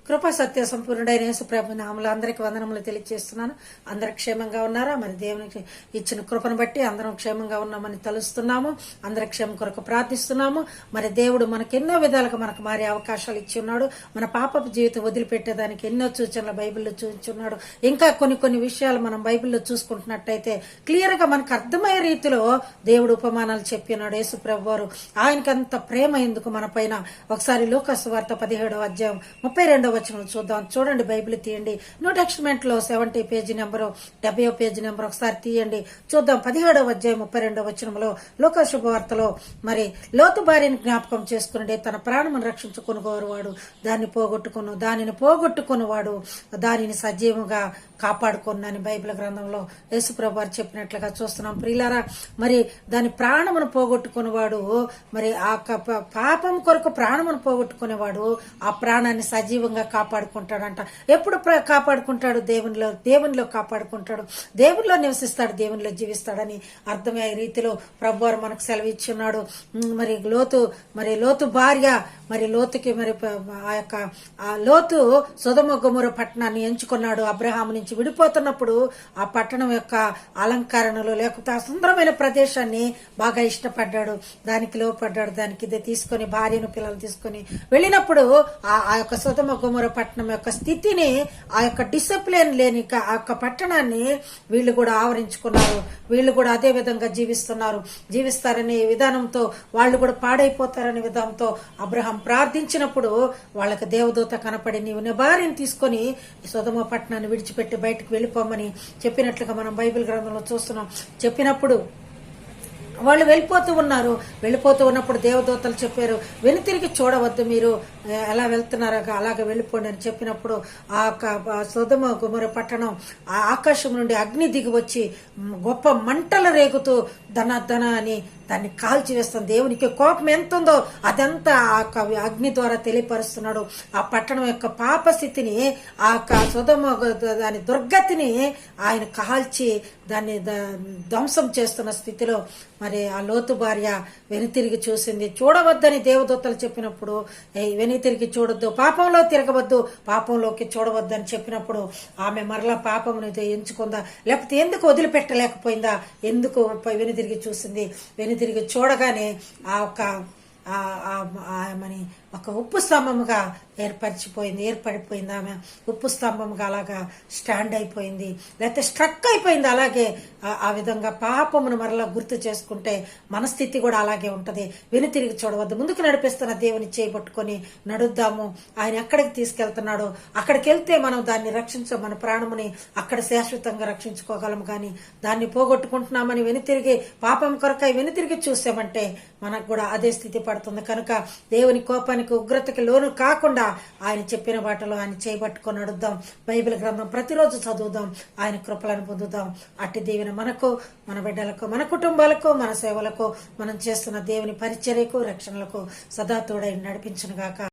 కృపా సత్య సంపూర్ణుడైన యేసు ప్రభు నామములో అందరికి వందనములు తెలియజేస్తున్నాను. అందరు క్షేమంగా ఉన్నారా? మరి దేవునికి ఇచ్చిన కృపను బట్టి అందరం క్షేమంగా ఉన్నామని తలుస్తున్నాము. అందరి క్షేమం కొరకు ప్రార్థిస్తున్నాము. మరి దేవుడు మనకు ఎన్నో విధాలుగా మనకు మారే అవకాశాలు ఇచ్చి ఉన్నాడు. మన పాపపు జీవితం వదిలిపెట్టేదానికి ఎన్నో సూచనలు బైబిల్లో చూపించున్నాడు. ఇంకా కొన్ని విషయాలు మనం బైబిల్లో చూసుకుంటున్నట్టయితే క్లియర్ గా మనకు అర్థమయ్యే రీతిలో దేవుడు ఉపమానాలు చెప్పి ఉన్నాడు. యేసు ప్రభు వారు ఆయనకి అంత ప్రేమ ఎందుకు మన పైన. ఒకసారి లూకాసు వార్త 17వ అధ్యాయం 32వ వచనం చూద్దాం. చూడండి, బైబిల్ తీయండి. న్యూ టెస్టమెంట్ లో 70 పేజీ నెంబరు, 70వ పేజీ నెంబర్ ఒకసారి తీయండి, చూద్దాం. 17వ అధ్యాయం 32వ వచనంలో లూకా శుభవార్తలో మరి లోతు భార్యని జ్ఞాపకం చేసుకుని తన ప్రాణమును రక్షించుకునేవాడు దానిని పోగొట్టుకున్నవాడు దానిని సజీవంగా కాపాడుకున్నాని బైబిల్ గ్రంథంలో యేసుప్రభు వారు చెప్పినట్లుగా చూస్తున్నాం. ప్రియులారా, మరి దాని ప్రాణమును పోగొట్టుకునేవాడు, మరి ఆ పాపం కొరకు ప్రాణమును పోగొట్టుకునేవాడు ఆ ప్రాణాన్ని సజీవంగా కాపాడుకుంటాడంట. ఎప్పుడు కాపాడుకుంటాడు? దేవునిలో కాపాడుకుంటాడు, దేవునిలో నివసిస్తాడు, దేవునిలో జీవిస్తాడని అర్థమయ్యే రీతిలో ప్రభు వారు మనకు సెలవు ఇచ్చున్నాడు. మరి లోతు భార్య, మరి లోతుకి మరి ఆ లోతు సొదొమ గొమొర్రా పట్టణాన్ని ఎంచుకున్నాడు. అబ్రహాము నుంచి విడిపోతున్నప్పుడు ఆ పట్టణం యొక్క అలంకరణలో లేకపోతే ఆ సుందరమైన ప్రదేశాన్ని బాగా ఇష్టపడ్డాడు, దానికి లోపడ్డాడు. దానికి తీసుకొని భార్యను పిల్లలు తీసుకొని వెళ్ళినప్పుడు ఆ యొక్క సొదొమ గొమొర్రా పట్టణం యొక్క స్థితిని, ఆ యొక్క డిసిప్లిన్ లేని ఆ యొక్క పట్టణాన్ని వీళ్ళు కూడా ఆవరించుకున్నారు. వీళ్ళు కూడా అదే విధంగా జీవిస్తారనే విధానంతో, వాళ్ళు కూడా పాడైపోతారనే విధానంతో అబ్రహాం ప్రార్థించినప్పుడు వాళ్ళకి దేవదూత కనపడి, నీవు నీ భార్యను తీసుకొని సొదొమ పట్టణాన్ని విడిచిపెట్టి బయటకు వెళ్ళిపోమని చెప్పినట్లుగా మనం బైబిల్ గ్రంథంలో చూస్తున్నాం. చెప్పినప్పుడు వాళ్ళు వెళ్ళిపోతూ ఉన్నప్పుడు దేవదూతలు చెప్పారు, వెనుతిరిగి చూడవద్దు, మీరు ఎలా వెళ్తున్నారో అలాగే వెళ్ళిపోండి అని చెప్పినప్పుడు ఆ సొదొమ గొమొర్రా పట్టణం ఆ ఆకాశం నుండి అగ్ని దిగి వచ్చి గొప్ప మంటలు రేగుతూ ధన అని దాన్ని కాల్చి వేస్తాం. దేవునికి కోపం ఎంత ఉందో అదంతా ఆ అగ్ని ద్వారా తెలియపరుస్తున్నాడు. ఆ పట్టణం యొక్క పాప స్థితిని, ఆ సొదొమ దాని దుర్గతిని ఆయన కాల్చి దాన్ని ధ్వంసం చేస్తున్న స్థితిలో మరి ఆ లోతు భార్య వెనుతిరిగి చూసింది. చూడవద్దని దేవదూతలు చెప్పినప్పుడు వెనుతిరిగి చూడొద్దు, పాపంలో తిరగవద్దు, పాపంలోకి చూడవద్దు అని చెప్పినప్పుడు ఆమె మరలా పాపముని ఎంచుకుందా, లేకపోతే ఎందుకు వదిలిపెట్టలేకపోయిందా, ఎందుకు వెనుతిరిగి చూసింది. వెనుతిరిగి చూడగానే ఆమెని ఒక ఉప్పు స్తంభముగా ఏర్పడిపోయింది. ఆమె ఉప్పు స్తంభముగా అలాగా స్టాండ్ అయిపోయింది, లేకపోతే స్ట్రక్ అయిపోయింది. అలాగే ఆ విధంగా పాపమును మరలా గుర్తు చేసుకుంటే మన స్థితి కూడా అలాగే ఉంటది. వెనుతిరిగి చూడవద్దు, ముందుకు నడిపిస్తున్న దేవుని చేయబట్టుకొని నడుద్దాము. ఆయన ఎక్కడికి తీసుకెళ్తున్నాడో అక్కడికి వెళ్తే మనం దాన్ని మన ప్రాణముని అక్కడ శాశ్వతంగా రక్షించుకోగలము. కానీ దాన్ని పోగొట్టుకుంటున్నామని వెనుతిరిగి పాపం కొరకై వెనుతిరిగి చూసామంటే మనకు కూడా అదే స్థితి పడుతుంది. కనుక దేవుని కోపానికి ఉగ్రతకి లోను కాకుండా ఆయన చెప్పిన బాటలో ఆయన చేయబట్టుకొని నడుద్దాం. బైబిల్ గ్రంథం ప్రతిరోజు చదువుదాం, ఆయన కృపలను పొందుదాం. అట్టి దీవెన మనకు, మన బిడ్డలకు, మన కుటుంబాలకు, మన సేవలకు, మనం చేస్తున్న దేవుని పరిచర్యకు, రక్షణలకు సదా తోడై నడిపించును గాక.